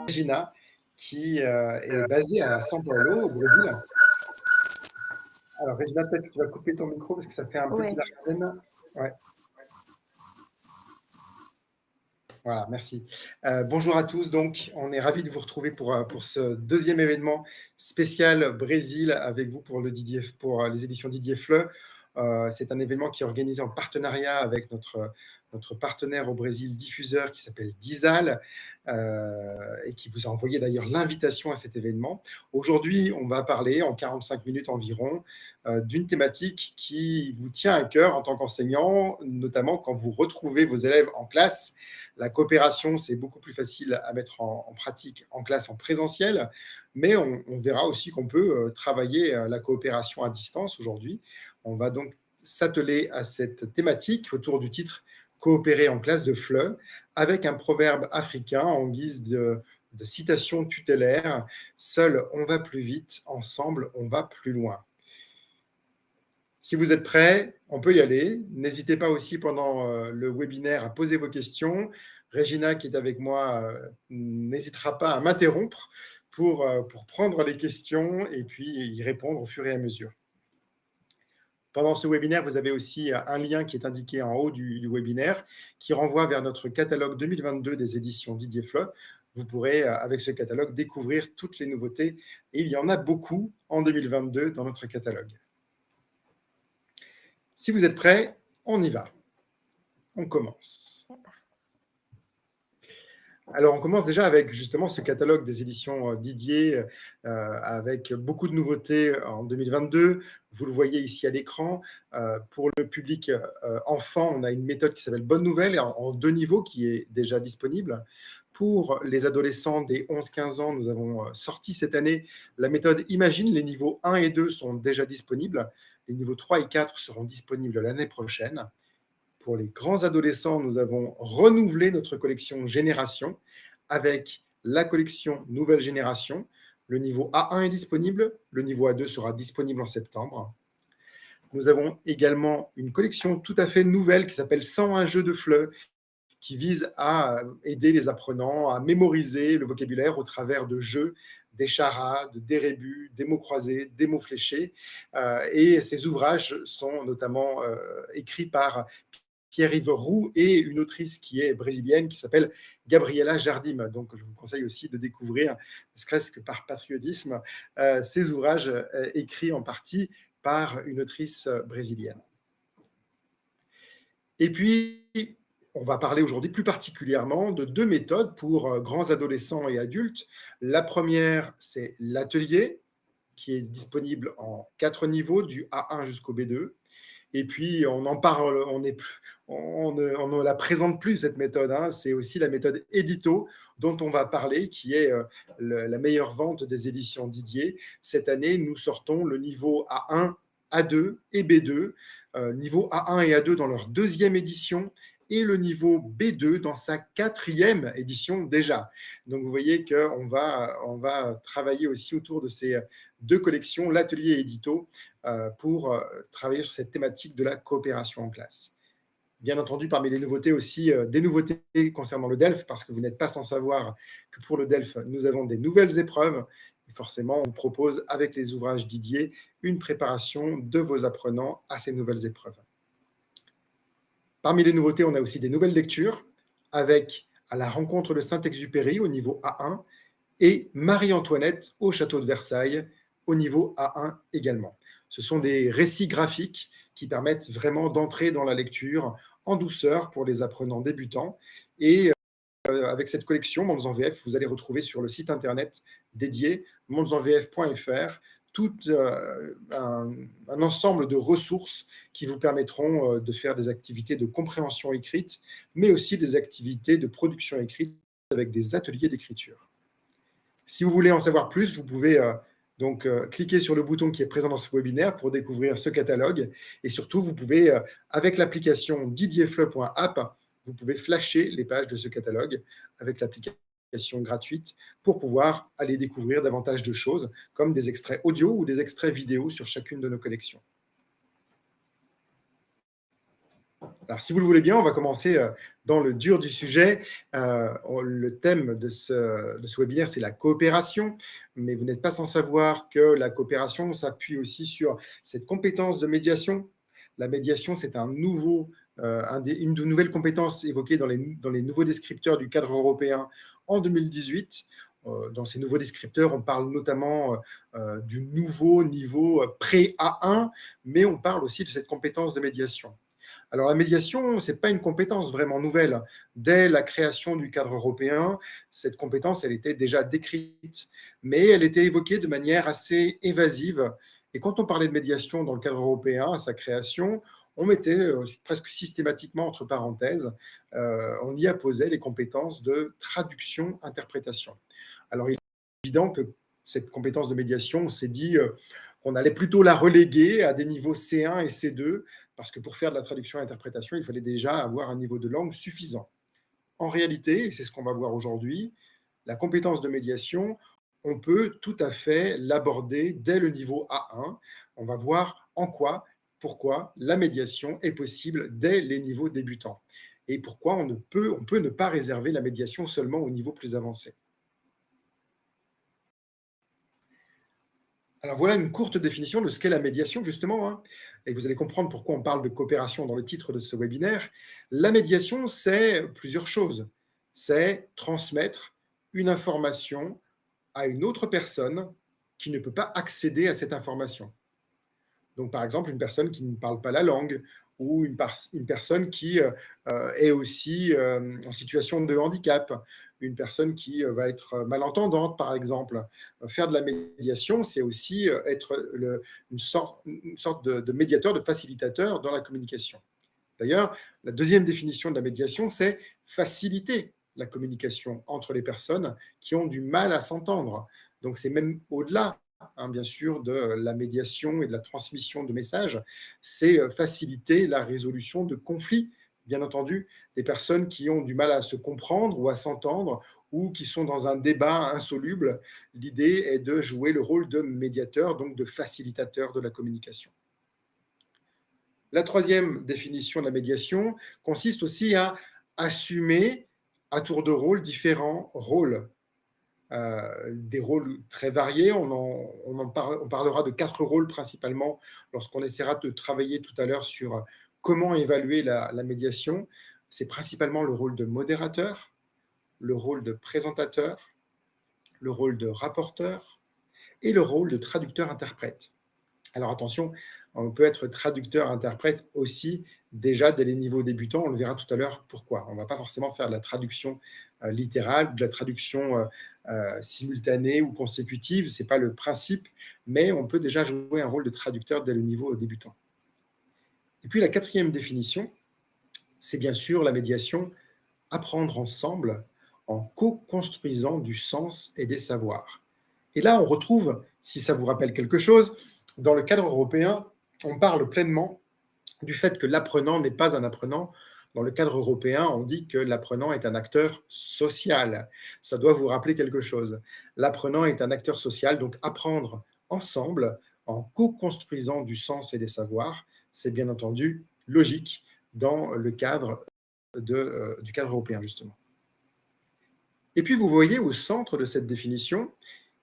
Regina, qui est basée à São Paulo, au Brésil. Alors, Regina, peut-être que tu vas couper ton micro parce que ça fait un petit larcène. Ouais. Voilà, merci. Bonjour à tous. Donc, on est ravis de vous retrouver pour ce deuxième événement spécial Brésil avec vous pour les éditions Didier Fleu. C'est un événement qui est organisé en partenariat avec notre partenaire au Brésil, diffuseur, qui s'appelle Dizal, et qui vous a envoyé d'ailleurs l'invitation à cet événement. Aujourd'hui, on va parler en 45 minutes environ d'une thématique qui vous tient à cœur en tant qu'enseignant, notamment quand vous retrouvez vos élèves en classe. La coopération, c'est beaucoup plus facile à mettre en pratique en classe en présentiel, mais on verra aussi qu'on peut travailler la coopération à distance aujourd'hui. On va donc s'atteler à cette thématique autour du titre « Coopérer en classe » de Fleu, avec un proverbe africain en guise de citation tutélaire « Seul, on va plus vite, ensemble, on va plus loin ». Si vous êtes prêts, on peut y aller. N'hésitez pas aussi pendant le webinaire à poser vos questions. Regina, qui est avec moi, n'hésitera pas à m'interrompre pour prendre les questions et puis y répondre au fur et à mesure. Pendant ce webinaire, vous avez aussi un lien qui est indiqué en haut du webinaire qui renvoie vers notre catalogue 2022 des éditions Didier Fleu. Vous pourrez, avec ce catalogue, découvrir toutes les nouveautés. Et il y en a beaucoup en 2022 dans notre catalogue. Si vous êtes prêts, on y va. On commence. C'est parti. Alors, on commence déjà avec justement ce catalogue des éditions Didier avec beaucoup de nouveautés en 2022. Vous le voyez ici à l'écran. Pour le public enfant, on a une méthode qui s'appelle Bonne Nouvelle en 2 niveaux qui est déjà disponible. Pour les adolescents des 11-15 ans, nous avons sorti cette année la méthode Imagine. Les niveaux 1 et 2 sont déjà disponibles. Les niveaux 3 et 4 seront disponibles l'année prochaine. Pour les grands adolescents, nous avons renouvelé notre collection Génération avec la collection Nouvelle Génération. Le niveau A1 est disponible, le niveau A2 sera disponible en septembre. Nous avons également une collection tout à fait nouvelle qui s'appelle 101 jeux de Fleu, qui vise à aider les apprenants à mémoriser le vocabulaire au travers de jeux, des charades, des rébus, des mots croisés, des mots fléchés. Et ces ouvrages sont notamment écrits par Pierre-Yves Roux et une autrice qui est brésilienne qui s'appelle Gabriela Jardim. Donc, je vous conseille aussi de découvrir, ne serait-ce que par patriotisme, ces ouvrages écrits en partie par une autrice brésilienne. Et puis, on va parler aujourd'hui plus particulièrement de 2 méthodes pour grands adolescents et adultes. La première, c'est l'atelier, qui est disponible en 4 niveaux, du A1 jusqu'au B2. Et puis, on en parle, on ne la présente plus, cette méthode. C'est aussi la méthode édito dont on va parler, qui est la meilleure vente des éditions Didier. Cette année, nous sortons le niveau A1, A2 et B2. Niveau A1 et A2 dans leur 2e édition et le niveau B2 dans sa 4e édition déjà. Donc, vous voyez qu'on va travailler aussi autour de ces 2 collections, l'atelier et édito, pour travailler sur cette thématique de la coopération en classe. Bien entendu, parmi les nouveautés aussi, des nouveautés concernant le DELF, parce que vous n'êtes pas sans savoir que pour le DELF, nous avons des nouvelles épreuves. Et forcément, on vous propose, avec les ouvrages Didier, une préparation de vos apprenants à ces nouvelles épreuves. Parmi les nouveautés, on a aussi des nouvelles lectures, avec À la rencontre de Saint-Exupéry au niveau A1 et Marie-Antoinette au château de Versailles au niveau A1 également. Ce sont des récits graphiques qui permettent vraiment d'entrer dans la lecture en douceur pour les apprenants débutants. Et avec cette collection Mondes en VF, vous allez retrouver sur le site internet dédié mondesenvf.fr tout un ensemble de ressources qui vous permettront de faire des activités de compréhension écrite, mais aussi des activités de production écrite avec des ateliers d'écriture. Si vous voulez en savoir plus, vous pouvez donc cliquer sur le bouton qui est présent dans ce webinaire pour découvrir ce catalogue. Et surtout, vous pouvez, avec l'application didierfleu.app, vous pouvez flasher les pages de ce catalogue avec l'application gratuite pour pouvoir aller découvrir davantage de choses, comme des extraits audio ou des extraits vidéo sur chacune de nos collections. Alors, si vous le voulez bien, on va commencer dans le dur du sujet. Le thème de ce webinaire, c'est la coopération, mais vous n'êtes pas sans savoir que la coopération s'appuie aussi sur cette compétence de médiation. La médiation, c'est une de nouvelles compétences évoquées dans les nouveaux descripteurs du cadre européen en 2018. Dans ces nouveaux descripteurs, on parle notamment du nouveau niveau pré-A1, mais on parle aussi de cette compétence de médiation. Alors la médiation, ce n'est pas une compétence vraiment nouvelle. Dès la création du cadre européen, cette compétence, elle était déjà décrite, mais elle était évoquée de manière assez évasive. Et quand on parlait de médiation dans le cadre européen, à sa création, on mettait presque systématiquement entre parenthèses, on y apposait les compétences de traduction-interprétation. Alors il est évident que cette compétence de médiation, on s'est dit qu'on allait plutôt la reléguer à des niveaux C1 et C2, parce que pour faire de la traduction et interprétation, il fallait déjà avoir un niveau de langue suffisant. En réalité, et c'est ce qu'on va voir aujourd'hui, la compétence de médiation, on peut tout à fait l'aborder dès le niveau A1. On va voir pourquoi la médiation est possible dès les niveaux débutants et pourquoi on peut ne pas réserver la médiation seulement au niveau plus avancé. Alors voilà une courte définition de ce qu'est la médiation, justement, hein. Et vous allez comprendre pourquoi on parle de coopération dans le titre de ce webinaire. La médiation, c'est plusieurs choses. C'est transmettre une information à une autre personne qui ne peut pas accéder à cette information. Donc, par exemple, une personne qui ne parle pas la langue ou une personne qui est aussi en situation de handicap, une personne qui va être malentendante, par exemple. Faire de la médiation, c'est aussi être une sorte de médiateur, de facilitateur dans la communication. D'ailleurs, la deuxième définition de la médiation, c'est faciliter la communication entre les personnes qui ont du mal à s'entendre. Donc, c'est même au-delà, hein, bien sûr, de la médiation et de la transmission de messages, c'est faciliter la résolution de conflits. Bien entendu, des personnes qui ont du mal à se comprendre ou à s'entendre ou qui sont dans un débat insoluble, l'idée est de jouer le rôle de médiateur, donc de facilitateur de la communication. La troisième définition de la médiation consiste aussi à assumer à tour de rôle différents rôles. Des rôles très variés. On parlera de 4 rôles principalement lorsqu'on essaiera de travailler tout à l'heure sur comment évaluer la médiation. C'est principalement le rôle de modérateur, le rôle de présentateur, le rôle de rapporteur et le rôle de traducteur-interprète. Alors attention, on peut être traducteur-interprète aussi déjà dès les niveaux débutants. On le verra tout à l'heure pourquoi. On ne va pas forcément faire de la traduction littérale, de la traduction simultanée ou consécutive. Ce n'est pas le principe, mais on peut déjà jouer un rôle de traducteur dès le niveau débutant. Et puis la quatrième définition, c'est bien sûr la médiation, apprendre ensemble en co-construisant du sens et des savoirs. Et là, on retrouve, si ça vous rappelle quelque chose, dans le cadre européen, on parle pleinement du fait que l'apprenant n'est pas un apprenant. Dans le cadre européen, on dit que l'apprenant est un acteur social. Ça doit vous rappeler quelque chose. L'apprenant est un acteur social, donc apprendre ensemble, en co-construisant du sens et des savoirs, c'est bien entendu logique dans le cadre du cadre européen, justement. Et puis, vous voyez, au centre de cette définition,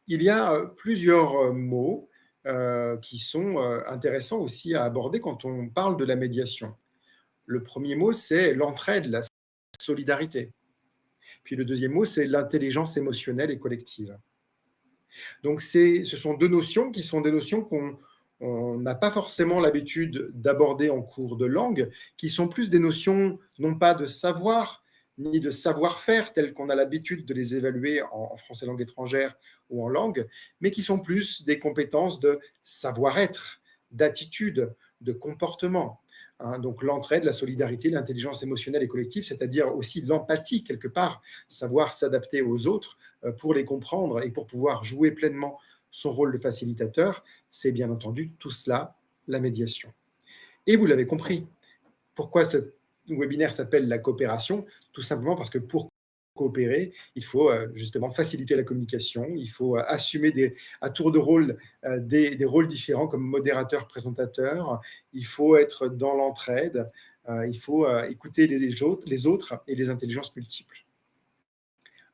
il y a plusieurs mots qui sont intéressants aussi à aborder quand on parle de la médiation. Le premier mot, c'est l'entraide, la solidarité. Puis le deuxième mot, c'est l'intelligence émotionnelle et collective. Donc, ce sont deux notions qui sont des notions qu'on n'a pas forcément l'habitude d'aborder en cours de langue, qui sont plus des notions, non pas de savoir, ni de savoir-faire, telles qu'on a l'habitude de les évaluer en français langue étrangère ou en langue, mais qui sont plus des compétences de savoir-être, d'attitude, de comportement. Hein, donc l'entraide, la solidarité, l'intelligence émotionnelle et collective, c'est-à-dire aussi l'empathie quelque part, savoir s'adapter aux autres pour les comprendre et pour pouvoir jouer pleinement son rôle de facilitateur, c'est bien entendu tout cela, la médiation. Et vous l'avez compris, pourquoi ce webinaire s'appelle la coopération? Tout simplement parce que pour coopérer, il faut justement faciliter la communication, il faut assumer à tour de rôle des rôles différents comme modérateur, présentateur, il faut être dans l'entraide, Il faut écouter les autres et les intelligences multiples.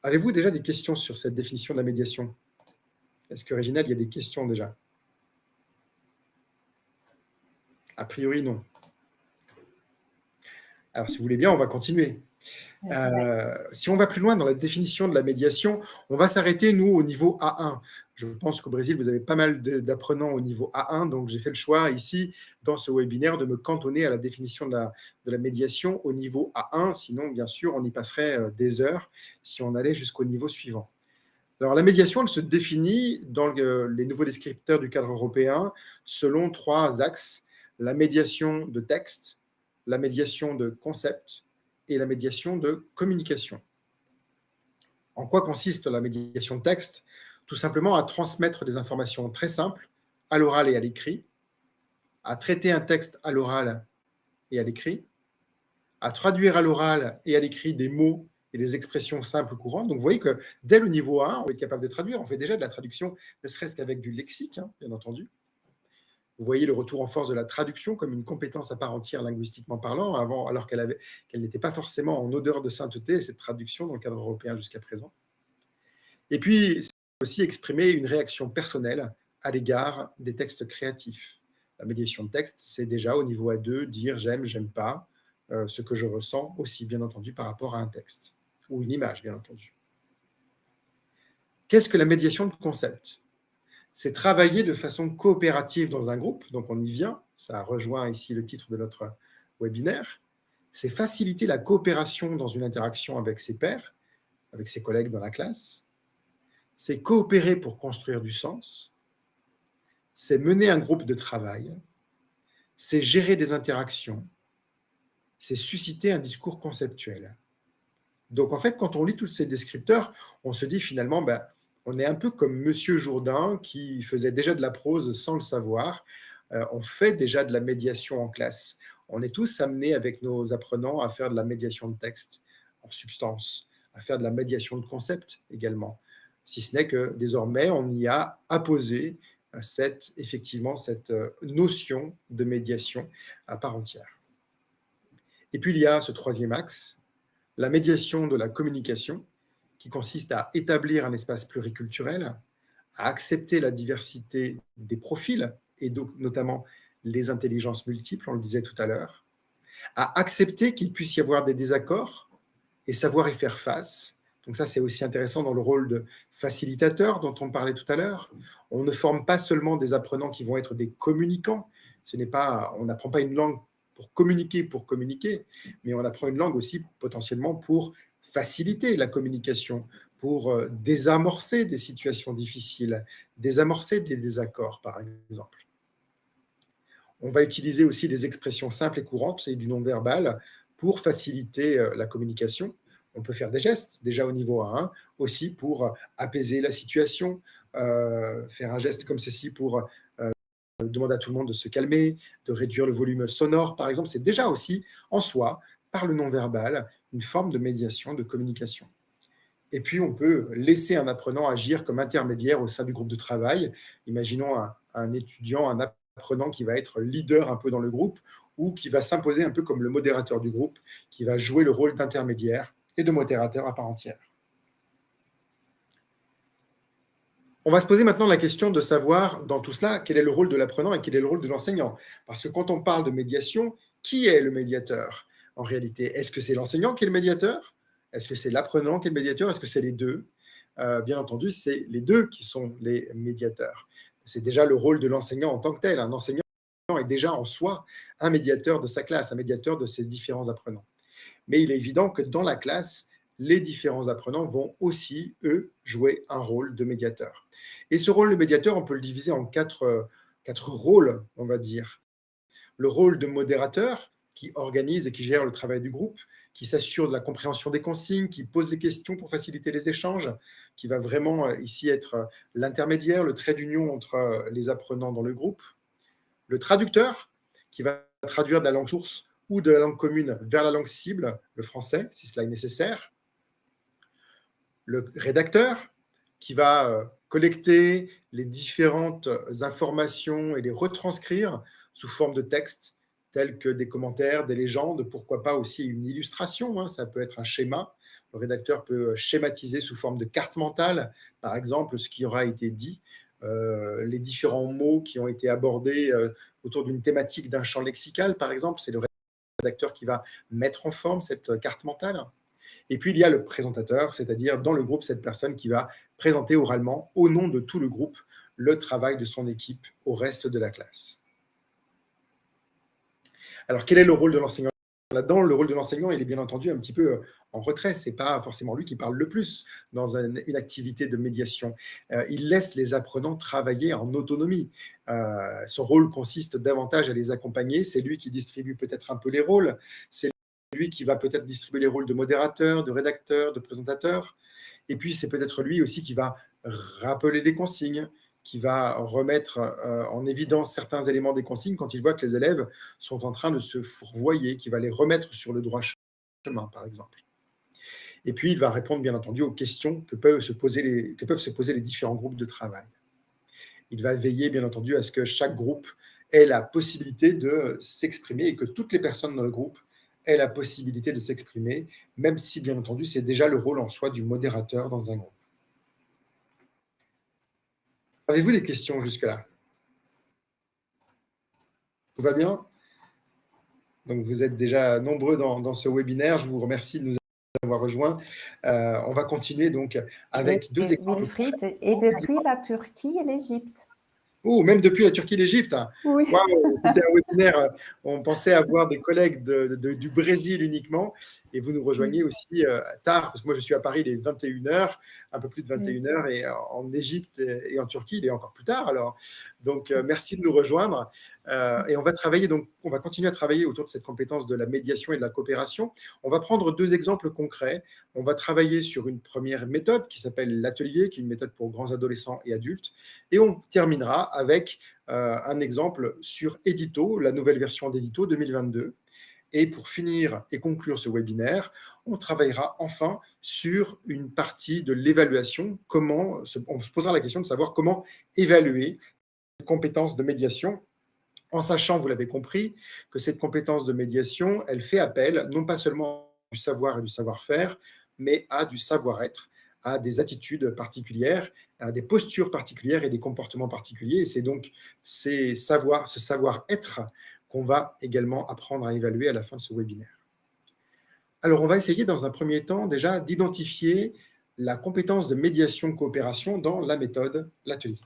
Avez-vous déjà des questions sur cette définition de la médiation? Est-ce que, Réginald, il y a des questions déjà? A priori, non. Alors, si vous voulez bien, on va continuer. Si on va plus loin dans la définition de la médiation, on va s'arrêter, nous, au niveau A1. Je pense qu'au Brésil, vous avez pas mal d'apprenants au niveau A1, donc j'ai fait le choix ici, dans ce webinaire, de me cantonner à la définition de la médiation au niveau A1. Sinon, bien sûr, on y passerait des heures si on allait jusqu'au niveau suivant. Alors, la médiation, elle se définit dans les nouveaux descripteurs du cadre européen selon 3 axes: la médiation de texte, la médiation de concept et la médiation de communication. En quoi consiste la médiation de texte? Tout simplement à transmettre des informations très simples à l'oral et à l'écrit, à traiter un texte à l'oral et à l'écrit, à traduire à l'oral et à l'écrit des mots et des expressions simples ou courantes. Donc, vous voyez que dès le niveau 1, on est capable de traduire. On fait déjà de la traduction, ne serait-ce qu'avec du lexique, hein, bien entendu. Vous voyez le retour en force de la traduction comme une compétence à part entière linguistiquement parlant, alors qu'elle n'était pas forcément en odeur de sainteté, cette traduction dans le cadre européen jusqu'à présent. Et puis, c'est aussi exprimer une réaction personnelle à l'égard des textes créatifs. La médiation de texte, c'est déjà au niveau A2, dire j'aime, j'aime pas, ce que je ressens aussi, bien entendu, par rapport à un texte, ou une image, bien entendu. Qu'est-ce que la médiation de concept? C'est travailler de façon coopérative dans un groupe, donc on y vient, ça rejoint ici le titre de notre webinaire. C'est faciliter la coopération dans une interaction avec ses pairs, avec ses collègues dans la classe. C'est coopérer pour construire du sens. C'est mener un groupe de travail. C'est gérer des interactions. C'est susciter un discours conceptuel. Donc, en fait, quand on lit tous ces descripteurs, on se dit finalement, on est un peu comme Monsieur Jourdain qui faisait déjà de la prose sans le savoir. On fait déjà de la médiation en classe. On est tous amenés avec nos apprenants à faire de la médiation de texte en substance, à faire de la médiation de concept également. Si ce n'est que désormais, on y a apposé effectivement cette notion de médiation à part entière. Et puis, il y a ce troisième axe, la médiation de la communication, qui consiste à établir un espace pluriculturel, à accepter la diversité des profils, et donc notamment les intelligences multiples, on le disait tout à l'heure, à accepter qu'il puisse y avoir des désaccords et savoir y faire face. Donc ça, c'est aussi intéressant dans le rôle de facilitateur dont on parlait tout à l'heure. On ne forme pas seulement des apprenants qui vont être des communicants. On n'apprend pas une langue pour communiquer, mais on apprend une langue aussi potentiellement pour faciliter la communication, pour désamorcer des situations difficiles, désamorcer des désaccords, par exemple. On va utiliser aussi des expressions simples et courantes et du non-verbal pour faciliter la communication. On peut faire des gestes, déjà au niveau A1, aussi pour apaiser la situation, faire un geste comme ceci pour demander à tout le monde de se calmer, de réduire le volume sonore, par exemple. C'est déjà aussi, en soi, par le non-verbal, une forme de médiation, de communication. Et puis, on peut laisser un apprenant agir comme intermédiaire au sein du groupe de travail. Imaginons un étudiant, un apprenant qui va être leader un peu dans le groupe ou qui va s'imposer un peu comme le modérateur du groupe, qui va jouer le rôle d'intermédiaire et de modérateur à part entière. On va se poser maintenant la question de savoir, dans tout cela, quel est le rôle de l'apprenant et quel est le rôle de l'enseignant. Parce que quand on parle de médiation, qui est le médiateur en réalité? Est-ce que c'est l'enseignant qui est le médiateur? Est-ce que c'est l'apprenant qui est le médiateur? Est-ce que c'est les deux? Bien entendu, c'est les deux qui sont les médiateurs. C'est déjà le rôle de l'enseignant en tant que tel. Un enseignant est déjà en soi un médiateur de sa classe, un médiateur de ses différents apprenants. Mais il est évident que dans la classe, les différents apprenants vont aussi, eux, jouer un rôle de médiateur. Et ce rôle de médiateur, on peut le diviser en quatre rôles, on va dire. Le rôle de modérateur, qui organise et qui gère le travail du groupe, qui s'assure de la compréhension des consignes, qui pose les questions pour faciliter les échanges, qui va vraiment ici être l'intermédiaire, le trait d'union entre les apprenants dans le groupe. Le traducteur, qui va traduire de la langue source ou de la langue commune vers la langue cible, le français, si cela est nécessaire. Le rédacteur, qui va collecter les différentes informations et les retranscrire sous forme de texte tels que des commentaires, des légendes, pourquoi pas aussi une illustration, hein, ça peut être un schéma. Le rédacteur peut schématiser sous forme de carte mentale, par exemple, ce qui aura été dit, les différents mots qui ont été abordés autour d'une thématique d'un champ lexical, par exemple. C'est le rédacteur qui va mettre en forme cette carte mentale. Et puis, il y a le présentateur, c'est-à-dire dans le groupe, cette personne qui va présenter oralement, au nom de tout le groupe, le travail de son équipe au reste de la classe. Alors, quel est le rôle de l'enseignant là-dedans? Le rôle de l'enseignant, il est bien entendu un petit peu en retrait. Ce n'est pas forcément lui qui parle le plus dans une activité de médiation. Il laisse les apprenants travailler en autonomie. Son rôle consiste davantage à les accompagner. C'est lui qui distribue peut-être un peu les rôles. C'est lui qui va peut-être distribuer les rôles de modérateur, de rédacteur, de présentateur. Et puis, c'est peut-être lui aussi qui va rappeler les consignes, qui va remettre en évidence certains éléments des consignes quand il voit que les élèves sont en train de se fourvoyer, qui va les remettre sur le droit chemin, par exemple. Et puis, il va répondre, bien entendu, aux questions que peuvent se poser les différents groupes de travail. Il va veiller, bien entendu, à ce que chaque groupe ait la possibilité de s'exprimer et que toutes les personnes dans le groupe aient la possibilité de s'exprimer, même si, bien entendu, c'est déjà le rôle en soi du modérateur dans un groupe. Avez-vous des questions jusque-là? Tout va bien? Donc, vous êtes déjà nombreux dans ce webinaire. Je vous remercie de nous avoir rejoints. On va continuer donc avec deux exemples. Wilfried, et depuis la Turquie et l'Égypte. Oh, même depuis la Turquie et l'Égypte. Oui. Waouh, c'était un webinaire. On pensait avoir des collègues du Brésil uniquement. Et vous nous rejoignez aussi tard, parce que moi, je suis à Paris, il est 21h, un peu plus de 21h, et en Égypte et en Turquie, il est encore plus tard. Alors. Donc, merci de nous rejoindre. Et on va continuer à travailler autour de cette compétence de la médiation et de la coopération. On va prendre deux exemples concrets. On va travailler sur une première méthode qui s'appelle l'atelier, qui est une méthode pour grands adolescents et adultes. Et on terminera avec un exemple sur Edito, la nouvelle version d'Edito 2022. Et pour finir et conclure ce webinaire, on travaillera enfin sur une partie de l'évaluation. On se posera la question de savoir comment évaluer cette compétence de médiation, en sachant, vous l'avez compris, que cette compétence de médiation, elle fait appel non pas seulement du savoir et du savoir-faire, mais à du savoir-être, à des attitudes particulières, à des postures particulières et des comportements particuliers. Et c'est donc ce savoir-être qu'on va également apprendre à évaluer à la fin de ce webinaire. Alors, on va essayer dans un premier temps déjà d'identifier la compétence de médiation-coopération dans la méthode l'atelier.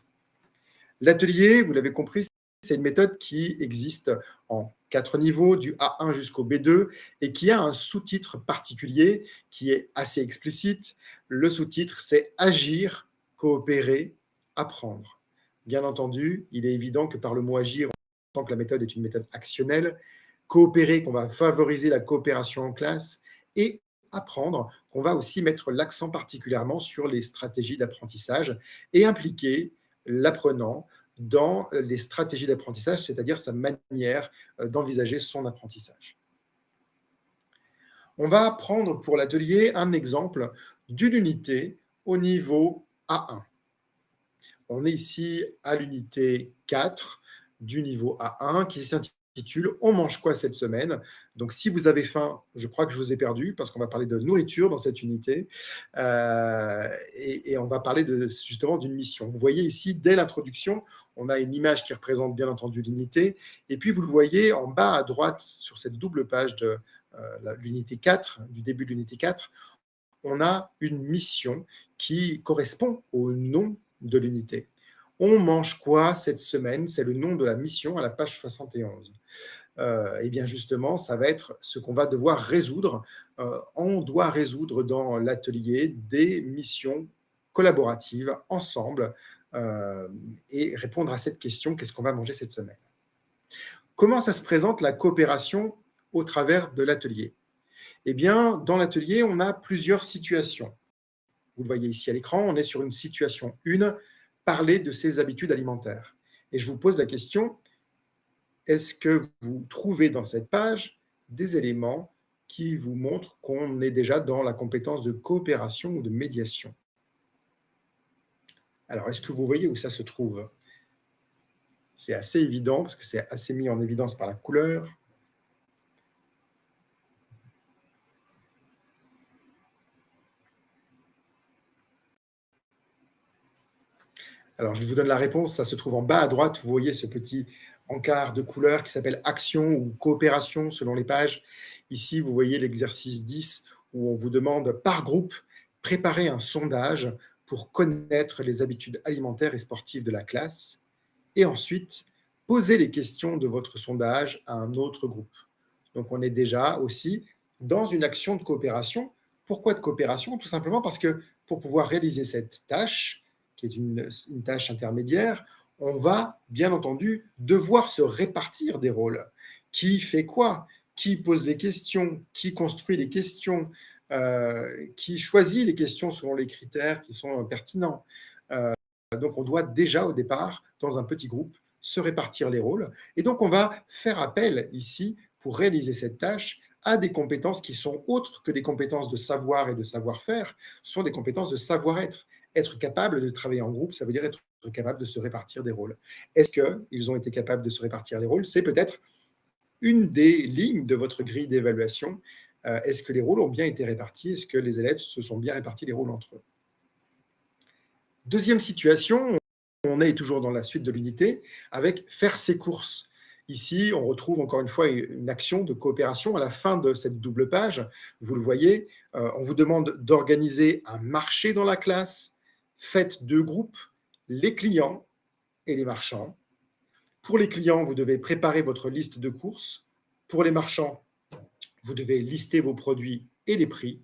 L'atelier, vous l'avez compris, c'est une méthode qui existe en 4 niveaux, du A1 jusqu'au B2, et qui a un sous-titre particulier qui est assez explicite. Le sous-titre, c'est agir, coopérer, apprendre. Bien entendu, il est évident que par le mot agir, on entend que la méthode est une méthode actionnelle, coopérer, qu'on va favoriser la coopération en classe, et apprendre, qu'on va aussi mettre l'accent particulièrement sur les stratégies d'apprentissage et impliquer l'apprenant dans les stratégies d'apprentissage, c'est-à-dire sa manière d'envisager son apprentissage. On va prendre pour l'atelier un exemple d'une unité au niveau A1. On est ici à l'unité 4 du niveau A1 qui s'intitule « On mange quoi cette semaine ?» Donc, si vous avez faim, je crois que je vous ai perdu parce qu'on va parler de nourriture dans cette unité et on va parler justement d'une mission. Vous voyez ici, dès l'introduction, on a une image qui représente bien entendu l'unité et puis vous le voyez en bas à droite sur cette double page de l'unité 4, du début de l'unité 4, on a une mission qui correspond au nom de l'unité. On mange quoi cette semaine? C'est le nom de la mission à la page 71. Et bien justement, ça va être ce qu'on va devoir résoudre. On doit résoudre dans l'atelier des missions collaboratives ensemble et répondre à cette question, qu'est-ce qu'on va manger cette semaine? Comment ça se présente la coopération au travers de l'atelier? Eh bien, dans l'atelier, on a plusieurs situations. Vous le voyez ici à l'écran, on est sur une situation 1, parler de ses habitudes alimentaires. Et je vous pose la question, est-ce que vous trouvez dans cette page des éléments qui vous montrent qu'on est déjà dans la compétence de coopération ou de médiation? Alors, est-ce que vous voyez où ça se trouve? C'est assez évident parce que c'est assez mis en évidence par la couleur. Alors, je vous donne la réponse, ça se trouve en bas à droite, vous voyez ce petit encart de couleur qui s'appelle action ou coopération selon les pages. Ici, vous voyez l'exercice 10 où on vous demande par groupe, préparer un sondage pour connaître les habitudes alimentaires et sportives de la classe et ensuite poser les questions de votre sondage à un autre groupe. Donc, on est déjà aussi dans une action de coopération. Pourquoi de coopération? Tout simplement parce que pour pouvoir réaliser cette tâche, qui est une tâche intermédiaire, on va bien entendu devoir se répartir des rôles. Qui fait quoi? Qui pose les questions? Qui construit les questions? Qui choisit les questions selon les critères qui sont pertinents? Donc, on doit déjà au départ, dans un petit groupe, se répartir les rôles. Et donc, on va faire appel ici, pour réaliser cette tâche, à des compétences qui sont autres que des compétences de savoir et de savoir-faire. Ce sont des compétences de savoir-être. Être capable de travailler en groupe, ça veut dire être capable de se répartir des rôles. Est-ce qu'ils ont été capables de se répartir les rôles? C'est peut-être une des lignes de votre grille d'évaluation. Est-ce que les rôles ont bien été répartis? Est-ce que les élèves se sont bien répartis les rôles entre eux? Deuxième situation, on est toujours dans la suite de l'unité, avec faire ses courses. Ici, on retrouve encore une fois une action de coopération à la fin de cette double page. Vous le voyez, on vous demande d'organiser un marché dans la classe. Faites deux groupes, les clients et les marchands. Pour les clients, vous devez préparer votre liste de courses. Pour les marchands, vous devez lister vos produits et les prix.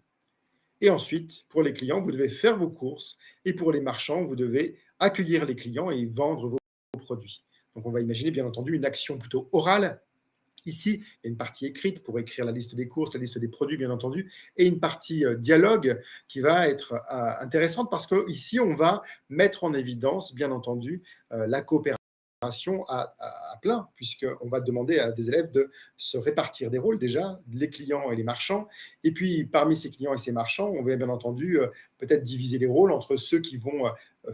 Et ensuite, pour les clients, vous devez faire vos courses. Et pour les marchands, vous devez accueillir les clients et vendre vos produits. Donc, on va imaginer, bien entendu, une action plutôt orale. Ici, il y a une partie écrite pour écrire la liste des courses, la liste des produits, bien entendu, et une partie dialogue qui va être intéressante parce qu'ici, on va mettre en évidence, bien entendu, la coopération à plein, puisqu'on va demander à des élèves de se répartir des rôles déjà, les clients et les marchands. Et puis, parmi ces clients et ces marchands, on va bien entendu peut-être diviser les rôles entre ceux qui vont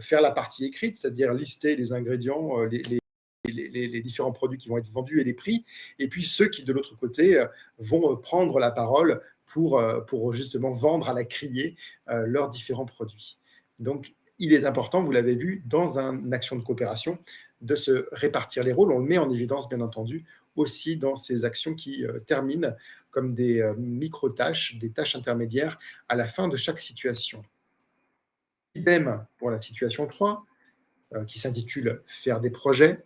faire la partie écrite, c'est-à-dire lister les ingrédients, les différents produits qui vont être vendus et les prix, et puis ceux qui, de l'autre côté, vont prendre la parole pour justement vendre à la criée leurs différents produits. Donc, il est important, vous l'avez vu, dans une action de coopération, de se répartir les rôles. On le met en évidence, bien entendu, aussi dans ces actions qui terminent comme des micro-tâches, des tâches intermédiaires à la fin de chaque situation. Idem pour la situation 3, qui s'intitule « Faire des projets ».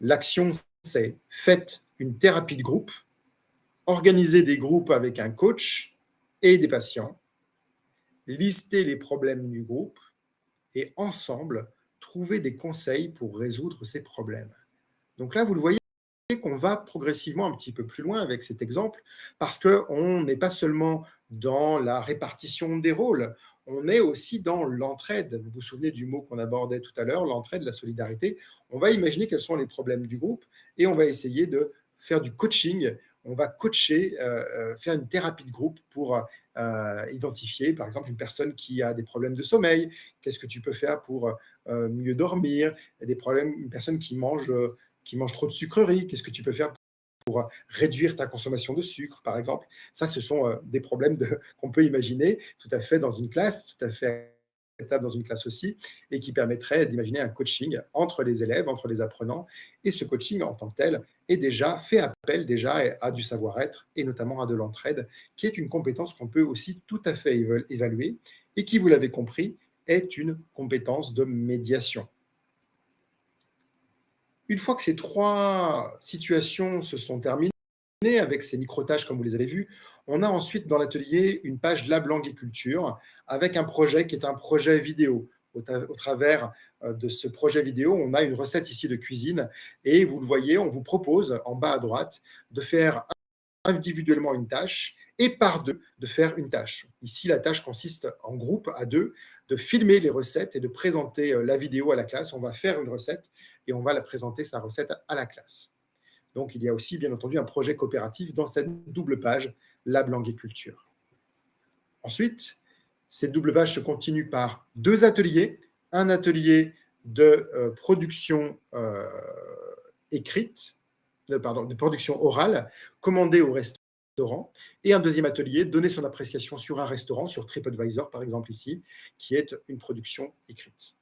L'action, c'est « Faites une thérapie de groupe », organiser des groupes avec un coach et des patients, lister les problèmes du groupe et ensemble, trouver des conseils pour résoudre ces problèmes. Donc là, vous le voyez qu'on va progressivement un petit peu plus loin avec cet exemple, parce qu'on n'est pas seulement dans la répartition des rôles, on est aussi dans l'entraide. Vous vous souvenez du mot qu'on abordait tout à l'heure, l'entraide, la solidarité. On va imaginer quels sont les problèmes du groupe et on va essayer de faire du coaching. On va coacher, faire une thérapie de groupe pour identifier, par exemple, une personne qui a des problèmes de sommeil. Qu'est-ce que tu peux faire pour mieux dormir? Des problèmes, une personne qui mange trop de sucreries. Qu'est-ce que tu peux faire pour réduire ta consommation de sucre, par exemple? Ça, ce sont des problèmes qu'on peut imaginer tout à fait dans une classe, tout à fait acceptable dans une classe aussi, et qui permettrait d'imaginer un coaching entre les élèves, entre les apprenants. Et ce coaching, en tant que tel, est déjà fait appel déjà à du savoir-être et notamment à de l'entraide, qui est une compétence qu'on peut aussi tout à fait évaluer et qui, vous l'avez compris, est une compétence de médiation. Une fois que ces trois situations se sont terminées, avec ces micro-tâches comme vous les avez vues, on a ensuite dans l'atelier une page Lab Langue et Culture avec un projet qui est un projet vidéo. Au travers de ce projet vidéo, on a une recette ici de cuisine et vous le voyez, on vous propose en bas à droite de faire individuellement une tâche et par deux de faire une tâche. Ici, la tâche consiste en groupe à deux de filmer les recettes et de présenter la vidéo à la classe. On va faire une recette et on va la présenter, sa recette, à la classe. Donc, il y a aussi, bien entendu, un projet coopératif dans cette double page Lab Langue et Culture. Ensuite, cette double page se continue par deux ateliers. Un atelier de production écrite, de production orale, commandée au restaurant, et un deuxième atelier, donner son appréciation sur un restaurant, sur TripAdvisor par exemple ici, qui est une production écrite.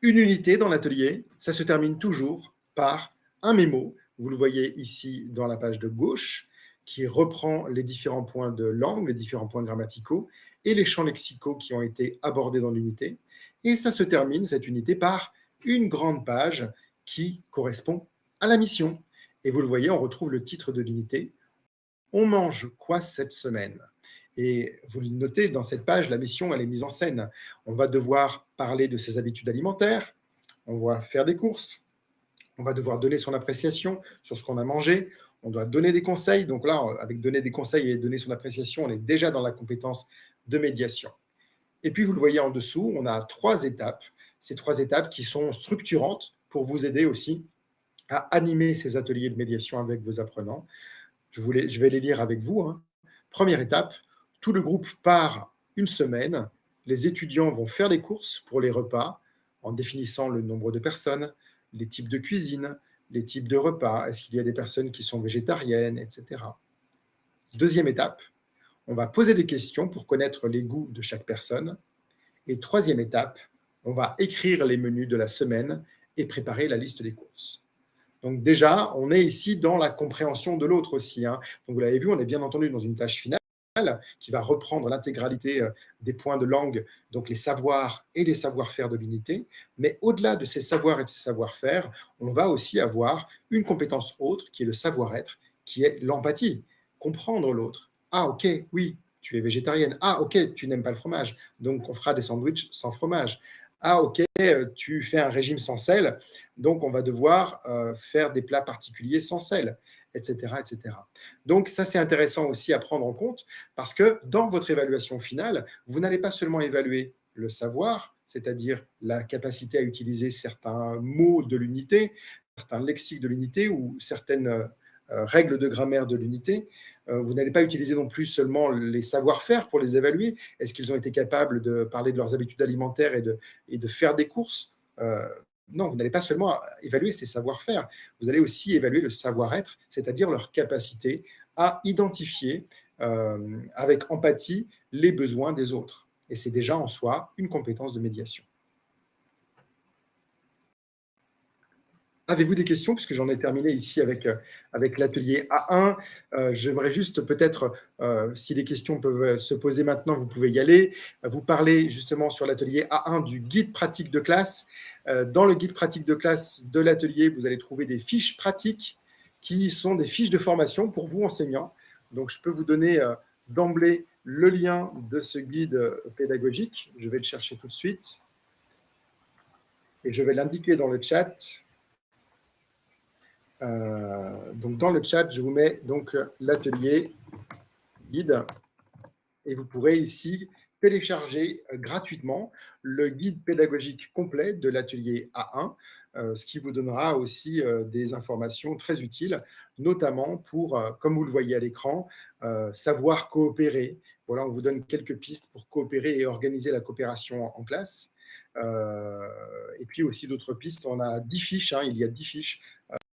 Une unité dans l'atelier, ça se termine toujours par un mémo. Vous le voyez ici dans la page de gauche, qui reprend les différents points de langue, les différents points grammaticaux et les champs lexicaux qui ont été abordés dans l'unité. Et ça se termine, cette unité, par une grande page qui correspond à la mission. Et vous le voyez, on retrouve le titre de l'unité. On mange quoi cette semaine? Et vous le notez, dans cette page, la mission, elle est mise en scène. On va devoir parler de ses habitudes alimentaires, on va faire des courses, on va devoir donner son appréciation sur ce qu'on a mangé, on doit donner des conseils. Donc là, avec donner des conseils et donner son appréciation, on est déjà dans la compétence de médiation. Et puis, vous le voyez en dessous, on a 3 étapes. Ces 3 étapes qui sont structurantes pour vous aider aussi à animer ces ateliers de médiation avec vos apprenants. Je vais les lire avec vous, hein. Première étape, tout le groupe part une semaine. Les étudiants vont faire les courses pour les repas en définissant le nombre de personnes, les types de cuisine, les types de repas, est-ce qu'il y a des personnes qui sont végétariennes, etc. Deuxième étape, on va poser des questions pour connaître les goûts de chaque personne. Et troisième étape, on va écrire les menus de la semaine et préparer la liste des courses. Donc déjà, on est ici dans la compréhension de l'autre aussi, hein. Donc vous l'avez vu, on est bien entendu dans une tâche finale qui va reprendre l'intégralité des points de langue, donc les savoirs et les savoir-faire de l'unité. Mais au-delà de ces savoirs et de ces savoir-faire, on va aussi avoir une compétence autre qui est le savoir-être, qui est l'empathie, comprendre l'autre. Ah ok, oui, tu es végétarienne. Ah ok, tu n'aimes pas le fromage, donc on fera des sandwichs sans fromage. Ah ok, tu fais un régime sans sel, donc on va devoir faire des plats particuliers sans sel, etc., etc. Donc ça, c'est intéressant aussi à prendre en compte parce que dans votre évaluation finale, vous n'allez pas seulement évaluer le savoir, c'est-à-dire la capacité à utiliser certains mots de l'unité, certains lexiques de l'unité ou certaines règles de grammaire de l'unité. Vous n'allez pas utiliser non plus seulement les savoir-faire pour les évaluer. Est-ce qu'ils ont été capables de parler de leurs habitudes alimentaires et de faire des courses? Non, vous n'allez pas seulement évaluer ces savoir-faire, vous allez aussi évaluer le savoir-être, c'est-à-dire leur capacité à identifier avec empathie les besoins des autres. Et c'est déjà en soi une compétence de médiation. Avez-vous des questions? Puisque j'en ai terminé ici avec l'atelier A1. J'aimerais juste peut-être, si les questions peuvent se poser maintenant, vous pouvez y aller. Vous parlez justement sur l'atelier A1 du guide pratique de classe. Dans le guide pratique de classe de l'atelier, vous allez trouver des fiches pratiques qui sont des fiches de formation pour vous enseignants. Donc, je peux vous donner d'emblée le lien de ce guide pédagogique. Je vais le chercher tout de suite. Et je vais l'indiquer dans le chat. Donc dans le chat, je vous mets donc l'atelier guide et vous pourrez ici télécharger gratuitement le guide pédagogique complet de l'atelier A1, ce qui vous donnera aussi des informations très utiles, notamment pour, comme vous le voyez à l'écran, savoir coopérer. Voilà, on vous donne quelques pistes pour coopérer et organiser la coopération en classe. Et puis aussi d'autres pistes, on a 10 fiches, hein, il y a 10 fiches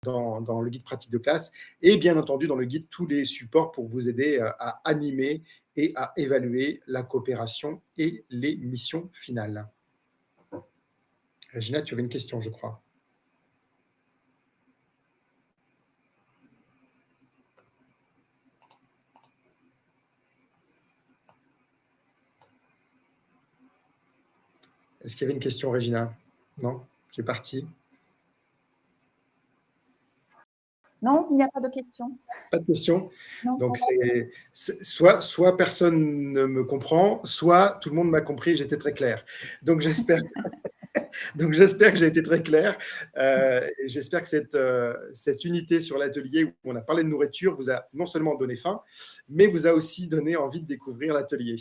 dans le guide pratique de classe et bien entendu dans le guide tous les supports pour vous aider à animer et à évaluer la coopération et les missions finales. Régina, tu avais une question, je crois. Est-ce qu'il y avait une question, Régina? Non, c'est parti. Non, il n'y a pas de question. Pas de question. Non, donc, soit personne ne me comprend, soit tout le monde m'a compris et j'étais très clair. Donc, j'espère que j'ai été très clair. Et j'espère que cette unité sur l'atelier où on a parlé de nourriture vous a non seulement donné faim, mais vous a aussi donné envie de découvrir l'atelier.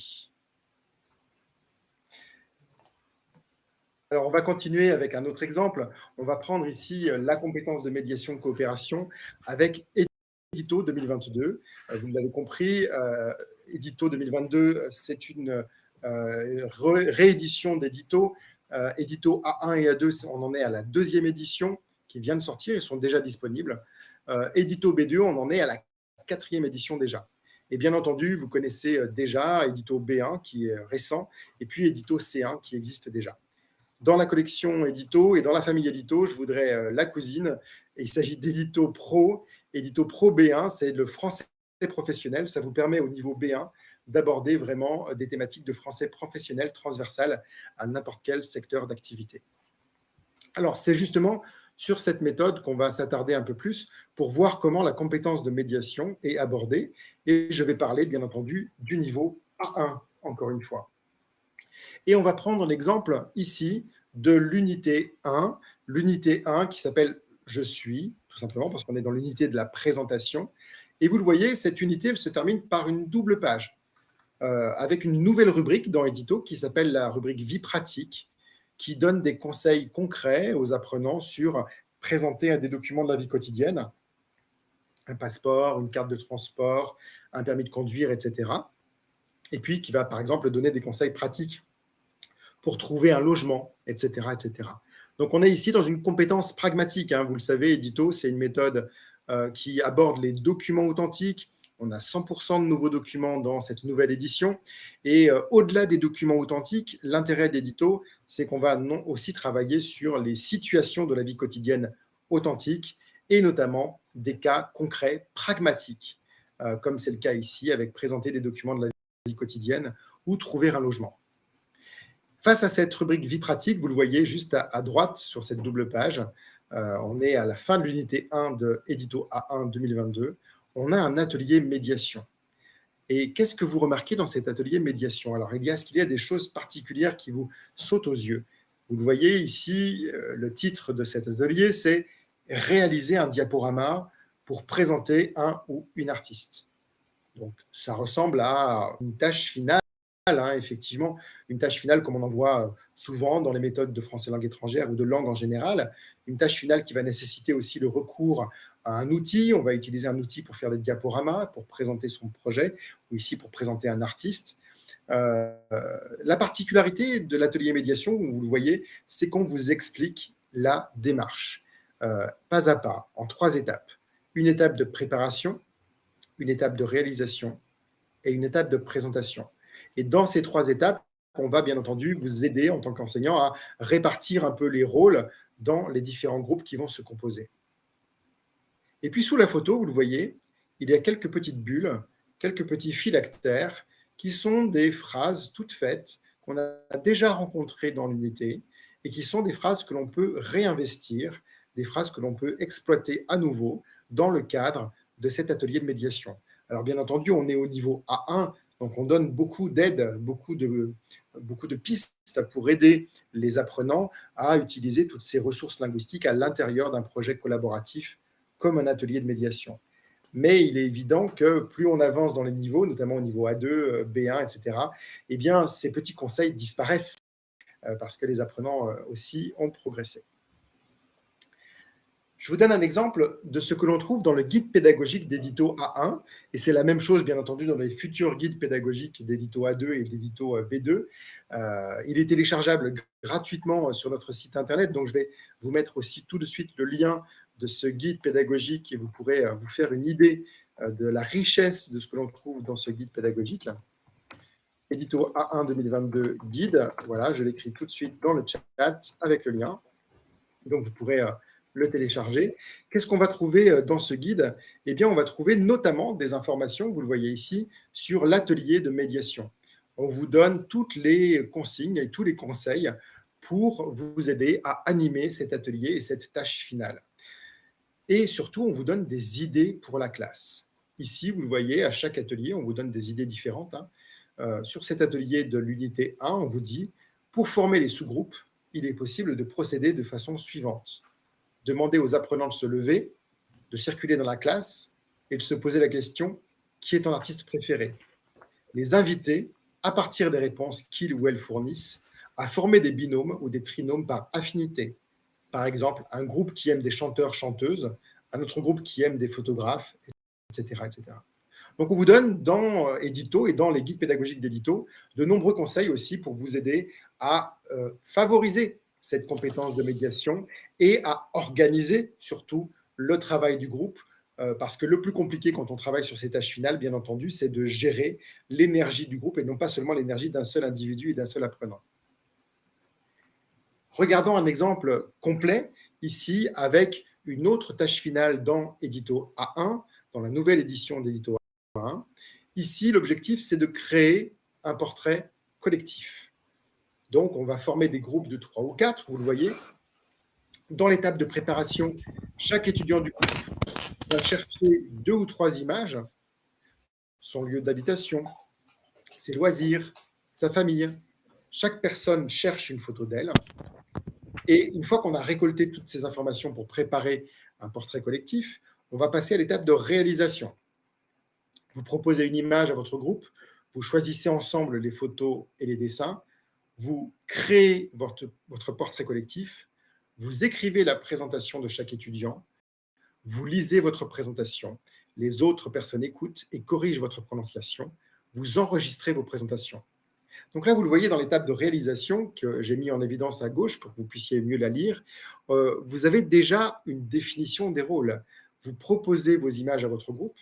Alors, on va continuer avec un autre exemple. On va prendre ici la compétence de médiation de coopération avec Édito 2022. Vous l'avez compris, Édito 2022, c'est une réédition d'Édito. Édito A1 et A2, on en est à la 2e édition qui vient de sortir, ils sont déjà disponibles. Édito B2, on en est à la 4e édition déjà. Et bien entendu, vous connaissez déjà Édito B1 qui est récent, et puis Édito C1 qui existe déjà. Dans la collection édito et dans la famille édito, je voudrais la cousine. Et il s'agit d'édito pro. Édito pro B1, c'est le français professionnel. Ça vous permet au niveau B1 d'aborder vraiment des thématiques de français professionnel transversales à n'importe quel secteur d'activité. Alors, c'est justement sur cette méthode qu'on va s'attarder un peu plus pour voir comment la compétence de médiation est abordée. Et je vais parler, bien entendu, du niveau A1, encore une fois. Et on va prendre l'exemple ici de l'unité 1 qui s'appelle « Je suis », tout simplement parce qu'on est dans l'unité de la présentation. Et vous le voyez, cette unité, elle se termine par une double page, avec une nouvelle rubrique dans Édito qui s'appelle la rubrique « Vie pratique », qui donne des conseils concrets aux apprenants sur présenter des documents de la vie quotidienne, un passeport, une carte de transport, un permis de conduire, etc. Et puis qui va, par exemple, donner des conseils pratiques pour trouver un logement, etc., etc. Donc, on est ici dans une compétence pragmatique. Vous le savez, Édito, c'est une méthode qui aborde les documents authentiques. On a 100% de nouveaux documents dans cette nouvelle édition. Et au-delà des documents authentiques, l'intérêt d'Édito, c'est qu'on va aussi travailler sur les situations de la vie quotidienne authentique et notamment des cas concrets, pragmatiques, comme c'est le cas ici, avec présenter des documents de la vie quotidienne ou trouver un logement. Face à cette rubrique vie pratique, vous le voyez juste à droite sur cette double page, on est à la fin de l'unité 1 de Édito A1 2022. On a un atelier médiation. Et qu'est-ce que vous remarquez dans cet atelier médiation? Alors, est-ce qu'il y a des choses particulières qui vous sautent aux yeux? Vous le voyez ici, le titre de cet atelier, c'est « Réaliser un diaporama pour présenter un ou une artiste ». Donc, ça ressemble à une tâche finale, effectivement, une tâche finale comme on en voit souvent dans les méthodes de français langue étrangère ou de langue en général, une tâche finale qui va nécessiter aussi le recours à un outil. On va utiliser un outil pour faire des diaporamas, pour présenter son projet, ou ici pour présenter un artiste. La particularité de l'atelier médiation, vous le voyez, c'est qu'on vous explique la démarche, pas à pas, en 3 étapes. Une étape de préparation, une étape de réalisation et une étape de présentation. Et dans ces 3 étapes, on va bien entendu vous aider en tant qu'enseignant à répartir un peu les rôles dans les différents groupes qui vont se composer. Et puis sous la photo, vous le voyez, il y a quelques petites bulles, quelques petits phylactères qui sont des phrases toutes faites qu'on a déjà rencontrées dans l'unité et qui sont des phrases que l'on peut réinvestir, des phrases que l'on peut exploiter à nouveau dans le cadre de cet atelier de médiation. Alors bien entendu, on est au niveau A1, donc on donne beaucoup d'aide, beaucoup de pistes pour aider les apprenants à utiliser toutes ces ressources linguistiques à l'intérieur d'un projet collaboratif comme un atelier de médiation. Mais il est évident que plus on avance dans les niveaux, notamment au niveau A2, B1, etc., eh bien, ces petits conseils disparaissent parce que les apprenants aussi ont progressé. Je vous donne un exemple de ce que l'on trouve dans le guide pédagogique d'Édito A1, et c'est la même chose, bien entendu, dans les futurs guides pédagogiques d'Édito A2 et d'Édito B2. Il est téléchargeable gratuitement sur notre site internet, donc je vais vous mettre aussi tout de suite le lien de ce guide pédagogique et vous pourrez vous faire une idée de la richesse de ce que l'on trouve dans ce guide pédagogique. Édito A1 2022 guide, voilà, je l'écris tout de suite dans le chat avec le lien. Donc vous pourrez le télécharger. Qu'est-ce qu'on va trouver dans ce guide? Eh bien, on va trouver notamment des informations, vous le voyez ici, sur l'atelier de médiation. On vous donne toutes les consignes et tous les conseils pour vous aider à animer cet atelier et cette tâche finale. Et surtout, on vous donne des idées pour la classe. Ici, vous le voyez, à chaque atelier, on vous donne des idées différentes. Sur cet atelier de l'unité 1, on vous dit, pour former les sous-groupes, il est possible de procéder de façon suivante. Demander aux apprenants de se lever, de circuler dans la classe et de se poser la question « Qui est ton artiste préféré ?» Les inviter, à partir des réponses qu'ils ou elles fournissent, à former des binômes ou des trinômes par affinité. Par exemple, un groupe qui aime des chanteurs-chanteuses, un autre groupe qui aime des photographes, etc., etc. Donc, on vous donne dans Édito et dans les guides pédagogiques d'Édito de nombreux conseils aussi pour vous aider à favoriser cette compétence de médiation et à organiser surtout le travail du groupe, parce que le plus compliqué quand on travaille sur ces tâches finales, bien entendu, c'est de gérer l'énergie du groupe et non pas seulement l'énergie d'un seul individu et d'un seul apprenant. Regardons un exemple complet ici avec une autre tâche finale dans Édito A1, dans la nouvelle édition d'Édito A1. Ici, l'objectif, c'est de créer un portrait collectif. Donc, on va former des groupes de 3 ou 4, vous le voyez. Dans l'étape de préparation, chaque étudiant du groupe va chercher 2 ou 3 images, son lieu d'habitation, ses loisirs, sa famille. Chaque personne cherche une photo d'elle. Et une fois qu'on a récolté toutes ces informations pour préparer un portrait collectif, on va passer à l'étape de réalisation. Vous proposez une image à votre groupe, vous choisissez ensemble les photos et les dessins, vous créez votre portrait collectif, vous écrivez la présentation de chaque étudiant, vous lisez votre présentation, les autres personnes écoutent et corrigent votre prononciation, vous enregistrez vos présentations. Donc là, vous le voyez dans l'étape de réalisation que j'ai mis en évidence à gauche pour que vous puissiez mieux la lire. Vous avez déjà une définition des rôles. Vous proposez vos images à votre groupe.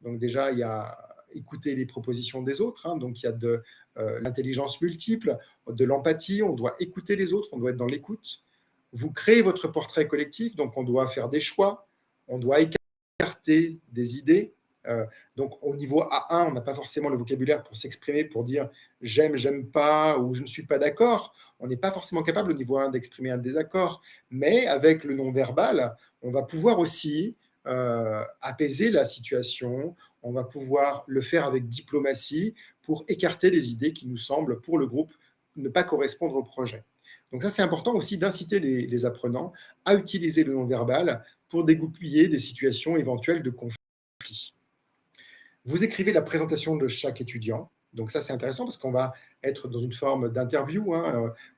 Donc déjà, il y a écouter les propositions des autres. Donc il y a de l'intelligence multiple, de l'empathie. On doit écouter les autres, on doit être dans l'écoute. Vous créez votre portrait collectif, donc on doit faire des choix, on doit écarter des idées. Donc au niveau A1, on n'a pas forcément le vocabulaire pour s'exprimer, pour dire j'aime, j'aime pas ou je ne suis pas d'accord. On n'est pas forcément capable au niveau 1 d'exprimer un désaccord, mais avec le non-verbal, on va pouvoir aussi apaiser la situation, on va pouvoir le faire avec diplomatie pour écarter les idées qui nous semblent, pour le groupe, ne pas correspondre au projet. Donc ça, c'est important aussi d'inciter les apprenants à utiliser le non-verbal pour dégoupiller des situations éventuelles de conflit. Vous écrivez la présentation de chaque étudiant. Donc ça, c'est intéressant parce qu'on va être dans une forme d'interview.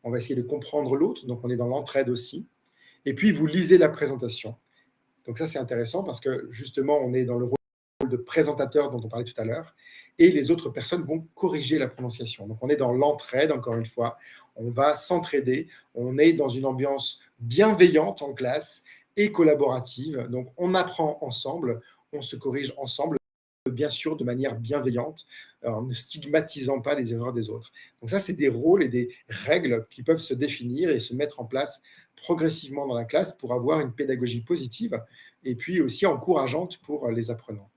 On va essayer de comprendre l'autre. Donc on est dans l'entraide aussi. Et puis, vous lisez la présentation. Donc ça, c'est intéressant parce que justement, on est dans le rôle de présentateur dont on parlait tout à l'heure. Et les autres personnes vont corriger la prononciation. Donc on est dans l'entraide, encore une fois. On va s'entraider. On est dans une ambiance bienveillante en classe et collaborative. Donc on apprend ensemble, on se corrige ensemble, bien sûr de manière bienveillante, en ne stigmatisant pas les erreurs des autres. Donc ça, c'est des rôles et des règles qui peuvent se définir et se mettre en place progressivement dans la classe pour avoir une pédagogie positive et puis aussi encourageante pour les apprenants.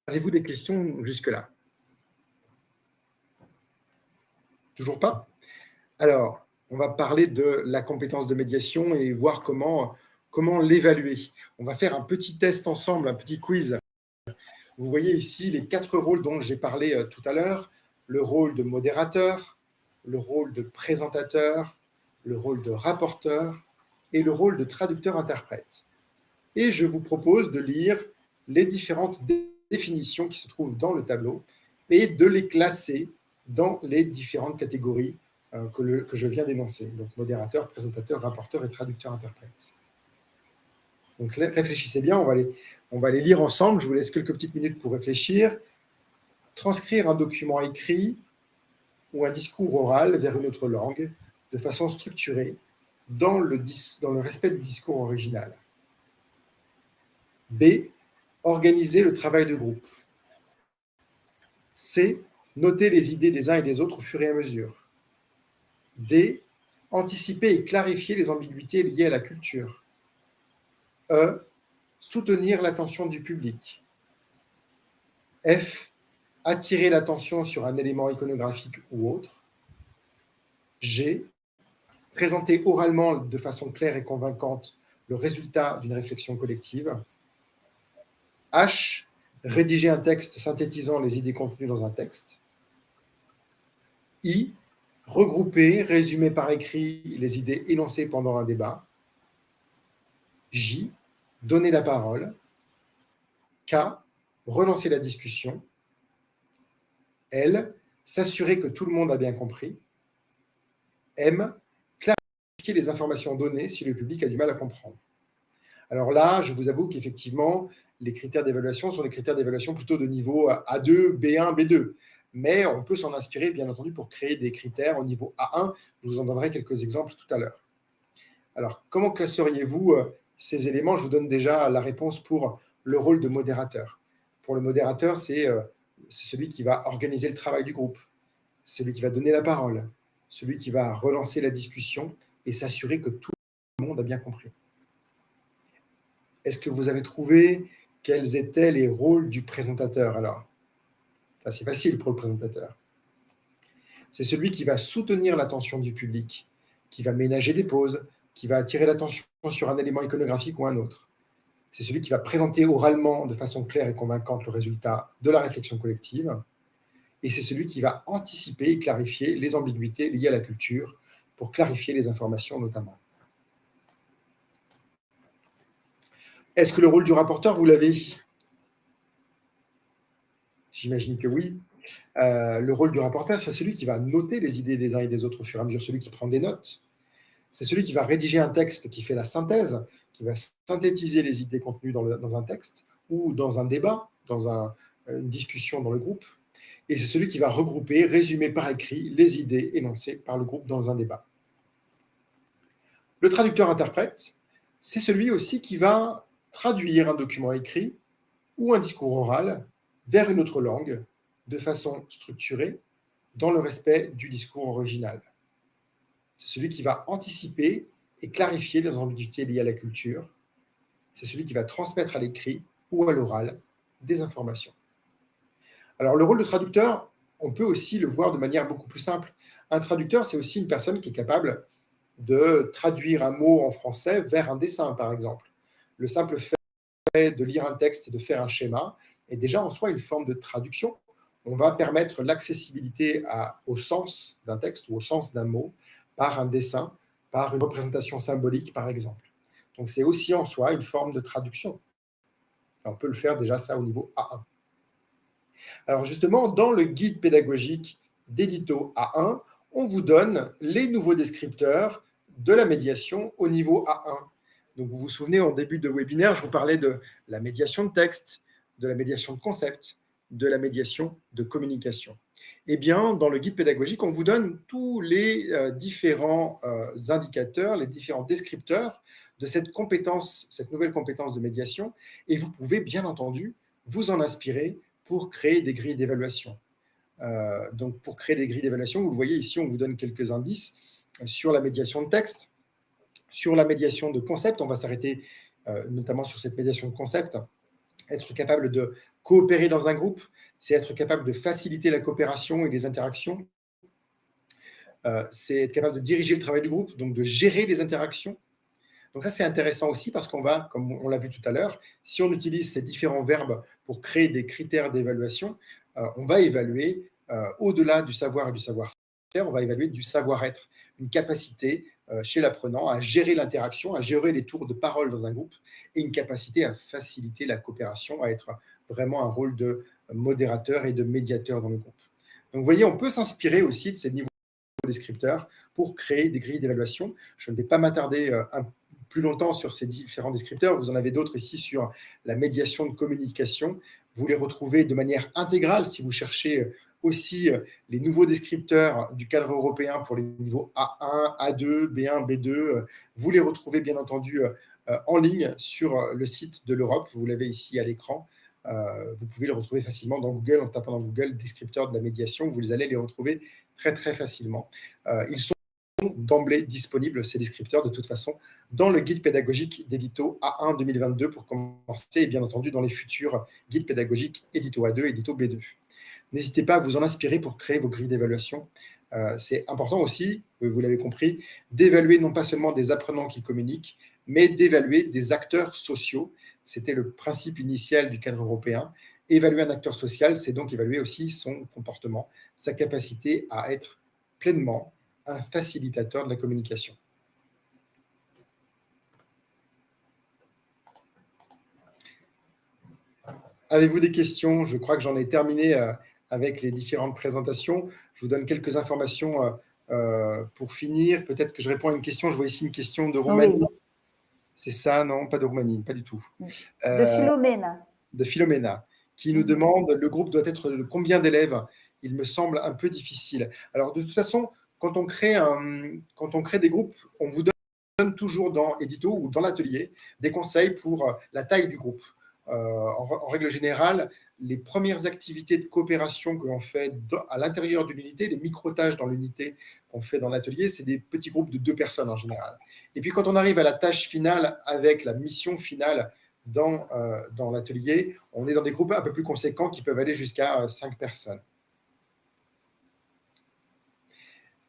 Avez-vous des questions jusque-là? Toujours pas? Alors, on va parler de la compétence de médiation et voir comment l'évaluer. On va faire un petit test ensemble, un petit quiz. Vous voyez ici les 4 rôles dont j'ai parlé tout à l'heure. Le rôle de modérateur, le rôle de présentateur, le rôle de rapporteur et le rôle de traducteur-interprète. Et je vous propose de lire les différentes définitions qui se trouvent dans le tableau et de les classer dans les différentes catégories que je viens d'énoncer. Donc modérateur, présentateur, rapporteur et traducteur-interprète. Donc réfléchissez bien, on va les lire ensemble. Je vous laisse quelques petites minutes pour réfléchir. Transcrire un document écrit ou un discours oral vers une autre langue de façon structurée dans le respect du discours original. B. Organiser le travail de groupe. C. Noter les idées des uns et des autres au fur et à mesure. D. Anticiper et clarifier les ambiguïtés liées à la culture. E. Soutenir l'attention du public. F. Attirer l'attention sur un élément iconographique ou autre. G. Présenter oralement de façon claire et convaincante le résultat d'une réflexion collective. H. Rédiger un texte synthétisant les idées contenues dans un texte. I. Regrouper, résumer par écrit les idées énoncées pendant un débat. J. Donner la parole. K. Relancer la discussion. L. S'assurer que tout le monde a bien compris. M. Clarifier les informations données si le public a du mal à comprendre. Alors là, je vous avoue qu'effectivement, les critères d'évaluation sont des critères d'évaluation plutôt de niveau A2, B1, B2. Mais on peut s'en inspirer, bien entendu, pour créer des critères au niveau A1. Je vous en donnerai quelques exemples tout à l'heure. Alors, comment classeriez-vous ces éléments? Je vous donne déjà la réponse pour le rôle de modérateur. Pour le modérateur, c'est celui qui va organiser le travail du groupe, celui qui va donner la parole, celui qui va relancer la discussion et s'assurer que tout le monde a bien compris. Est-ce que vous avez trouvé quels étaient les rôles du présentateur alors? Ça, c'est facile pour le présentateur. C'est celui qui va soutenir l'attention du public, qui va ménager des pauses, qui va attirer l'attention sur un élément iconographique ou un autre. C'est celui qui va présenter oralement de façon claire et convaincante le résultat de la réflexion collective. Et c'est celui qui va anticiper et clarifier les ambiguïtés liées à la culture pour clarifier les informations notamment. Est-ce que le rôle du rapporteur, vous l'avez? J'imagine que oui. Le rôle du rapporteur, c'est celui qui va noter les idées des uns et des autres au fur et à mesure, celui qui prend des notes. C'est celui qui va rédiger un texte qui fait la synthèse, qui va synthétiser les idées contenues dans un texte ou dans un débat, dans une discussion dans le groupe. Et c'est celui qui va regrouper, résumer par écrit les idées énoncées par le groupe dans un débat. Le traducteur-interprète, c'est celui aussi qui va traduire un document écrit ou un discours oral vers une autre langue de façon structurée dans le respect du discours original. C'est celui qui va anticiper et clarifier les ambiguïtés liées à la culture. C'est celui qui va transmettre à l'écrit ou à l'oral des informations. Alors, le rôle de traducteur, on peut aussi le voir de manière beaucoup plus simple. Un traducteur, c'est aussi une personne qui est capable de traduire un mot en français vers un dessin, par exemple. Le simple fait de lire un texte et de faire un schéma est déjà en soi une forme de traduction. On va permettre l'accessibilité au sens d'un texte ou au sens d'un mot par un dessin, par une représentation symbolique, par exemple. Donc, c'est aussi en soi une forme de traduction. On peut le faire déjà ça au niveau A1. Alors justement, dans le guide pédagogique d'édito A1, on vous donne les nouveaux descripteurs de la médiation au niveau A1. Donc vous vous souvenez, en début de webinaire, je vous parlais de la médiation de texte, de la médiation de concept, de la médiation de communication. Eh bien, dans le guide pédagogique, on vous donne tous les différents indicateurs, les différents descripteurs de cette compétence, cette nouvelle compétence de médiation, et vous pouvez bien entendu vous en inspirer pour créer des grilles d'évaluation. Donc, pour créer des grilles d'évaluation, vous le voyez ici, on vous donne quelques indices sur la médiation de texte, sur la médiation de concept. On va s'arrêter notamment sur cette médiation de concept. Être capable de coopérer dans un groupe, c'est être capable de faciliter la coopération et les interactions. C'est être capable de diriger le travail du groupe, donc de gérer les interactions. Donc ça, c'est intéressant aussi parce qu'on va, comme on l'a vu tout à l'heure, si on utilise ces différents verbes pour créer des critères d'évaluation, on va évaluer, au-delà du savoir et du savoir-faire, on va évaluer du savoir-être, une capacité chez l'apprenant à gérer l'interaction, à gérer les tours de parole dans un groupe et une capacité à faciliter la coopération, à être vraiment un rôle de modérateur et de médiateur dans le groupe. Donc vous voyez, on peut s'inspirer aussi de ces niveaux descripteurs pour créer des grilles d'évaluation. Je ne vais pas m'attarder plus longtemps sur ces différents descripteurs. Vous en avez d'autres ici sur la médiation de communication. Vous les retrouvez de manière intégrale si vous cherchez aussi les nouveaux descripteurs du cadre européen pour les niveaux A1, A2, B1, B2. Vous les retrouvez bien entendu en ligne sur le site de l'Europe. Vous l'avez ici à l'écran. Vous pouvez le retrouver facilement dans Google en tapant dans Google descripteurs de la médiation. Vous allez les retrouver très très facilement. Ils sont d'emblée disponibles, ces descripteurs, de toute façon, dans le guide pédagogique d'édito A1 2022 pour commencer, et bien entendu dans les futurs guides pédagogiques édito A2 et édito B2. N'hésitez pas à vous en inspirer pour créer vos grilles d'évaluation. C'est important aussi, vous l'avez compris, d'évaluer non pas seulement des apprenants qui communiquent, mais d'évaluer des acteurs sociaux. C'était le principe initial du cadre européen. Évaluer un acteur social, c'est donc évaluer aussi son comportement, sa capacité à être pleinement un facilitateur de la communication. Avez-vous des questions? Je crois que j'en ai terminé avec les différentes présentations. Je vous donne quelques informations pour finir. Peut-être que je réponds à une question. Je vois ici une question de Roumanie. Oui. C'est ça? Non, pas de Roumanie, pas du tout. De Philomena. De Philomena, qui nous demande, le groupe doit être de combien d'élèves? Il me semble un peu difficile. Alors, de toute façon, quand on crée des groupes, on vous donne toujours dans Édito ou dans l'atelier des conseils pour la taille du groupe. En règle générale, les premières activités de coopération que l'on fait à l'intérieur d'une unité, les micro-tâches dans l'unité qu'on fait dans l'atelier, c'est des petits groupes de 2 personnes en général. Et puis quand on arrive à la tâche finale avec la mission finale dans l'atelier, on est dans des groupes un peu plus conséquents qui peuvent aller jusqu'à 5 personnes.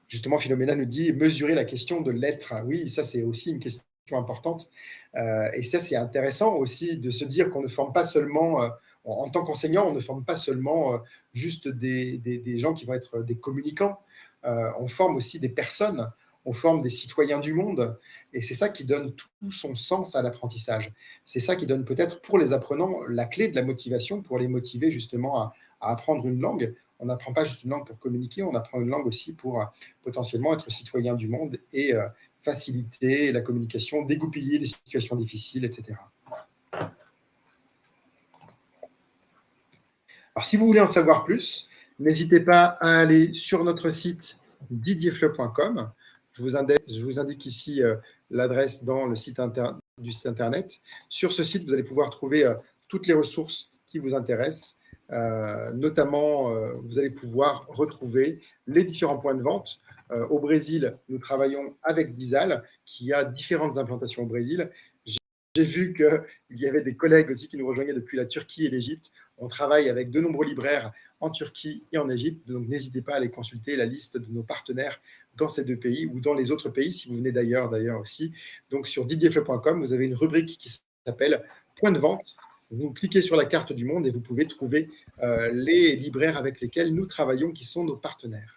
Justement, Philomena nous dit mesurer la question de l'être. Oui, ça c'est aussi une question importante. Et ça c'est intéressant aussi de se dire qu'on ne forme pas seulement, en tant qu'enseignant, on ne forme pas seulement juste des gens qui vont être des communicants. On forme aussi des personnes, on forme des citoyens du monde. Et c'est ça qui donne tout son sens à l'apprentissage. C'est ça qui donne peut-être pour les apprenants la clé de la motivation, pour les motiver justement à apprendre une langue. On n'apprend pas juste une langue pour communiquer, on apprend une langue aussi pour potentiellement être citoyen du monde et faciliter la communication, dégoupiller les situations difficiles, etc. Alors, si vous voulez en savoir plus, n'hésitez pas à aller sur notre site didierfleu.com. Je vous indique ici l'adresse dans le site du site internet. Sur ce site, vous allez pouvoir trouver toutes les ressources qui vous intéressent. Notamment, vous allez pouvoir retrouver les différents points de vente. Au Brésil, nous travaillons avec Bizal, qui a différentes implantations au Brésil. J'ai vu qu'il y avait des collègues aussi qui nous rejoignaient depuis la Turquie et l'Égypte. On travaille avec de nombreux libraires en Turquie et en Égypte, donc n'hésitez pas à aller consulter la liste de nos partenaires dans ces 2 pays ou dans les autres pays, si vous venez d'ailleurs aussi. Donc sur didierfleu.com, vous avez une rubrique qui s'appelle Points de vente. Vous cliquez sur la carte du monde et vous pouvez trouver les libraires avec lesquels nous travaillons, qui sont nos partenaires.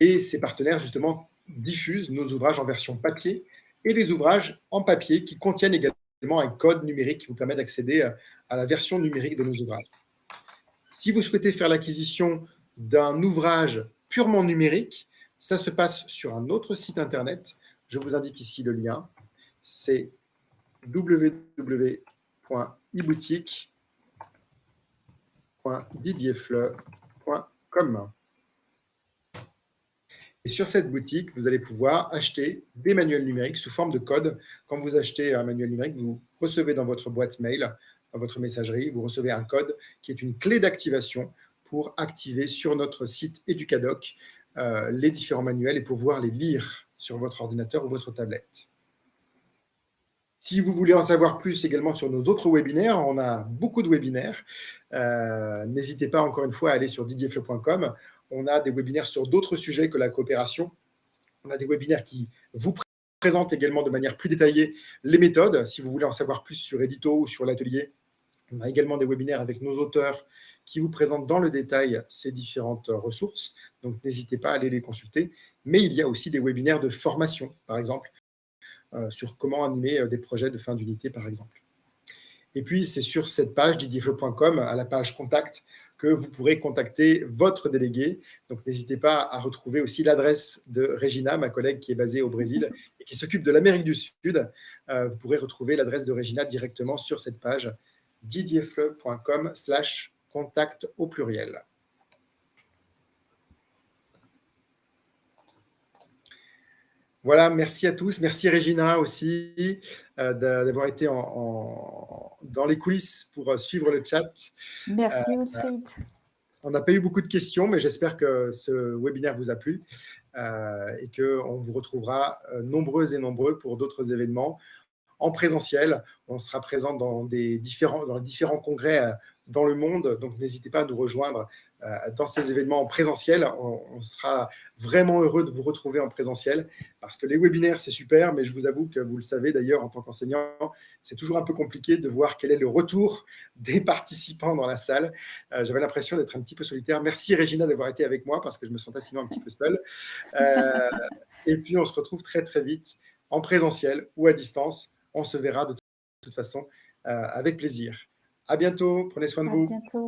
Et ces partenaires, justement, diffusent nos ouvrages en version papier et les ouvrages en papier qui contiennent également un code numérique qui vous permet d'accéder à la version numérique de nos ouvrages. Si vous souhaitez faire l'acquisition d'un ouvrage purement numérique, ça se passe sur un autre site internet. Je vous indique ici le lien. C'est www.iboutique.didierfleu.com. Et sur cette boutique, vous allez pouvoir acheter des manuels numériques sous forme de code. Quand vous achetez un manuel numérique, vous recevez dans votre boîte mail, dans votre messagerie, vous recevez un code qui est une clé d'activation pour activer sur notre site Educadoc les différents manuels et pouvoir les lire sur votre ordinateur ou votre tablette. Si vous voulez en savoir plus également sur nos autres webinaires, on a beaucoup de webinaires. N'hésitez pas encore une fois à aller sur didierfleu.com. On a des webinaires sur d'autres sujets que la coopération. On a des webinaires qui vous présentent également de manière plus détaillée les méthodes. Si vous voulez en savoir plus sur Edito ou sur l'atelier, on a également des webinaires avec nos auteurs qui vous présentent dans le détail ces différentes ressources. Donc, n'hésitez pas à aller les consulter. Mais il y a aussi des webinaires de formation, par exemple, sur comment animer des projets de fin d'unité, par exemple. Et puis, c'est sur cette page, didierfleu.com, à la page Contact, que vous pourrez contacter votre délégué. Donc, n'hésitez pas à retrouver aussi l'adresse de Regina, ma collègue qui est basée au Brésil et qui s'occupe de l'Amérique du Sud. Vous pourrez retrouver l'adresse de Regina directement sur cette page, didierfleu.com/contact au pluriel. Voilà, merci à tous. Merci Regina aussi d'avoir été dans les coulisses pour suivre le chat. Merci Wilfried. On n'a pas eu beaucoup de questions, mais j'espère que ce webinaire vous a plu et qu'on vous retrouvera nombreux et nombreux pour d'autres événements en présentiel. On sera présent dans les différents congrès dans le monde, donc n'hésitez pas à nous rejoindre dans ces événements en présentiel. On sera vraiment heureux de vous retrouver en présentiel parce que les webinaires, c'est super, mais je vous avoue que vous le savez d'ailleurs en tant qu'enseignant, c'est toujours un peu compliqué de voir quel est le retour des participants dans la salle. J'avais l'impression d'être un petit peu solitaire. Merci Regina d'avoir été avec moi parce que je me sentais sinon un petit peu seul. Et puis on se retrouve très très vite en présentiel ou à distance. On se verra de toute façon avec plaisir. À bientôt, prenez soin de vous. À bientôt.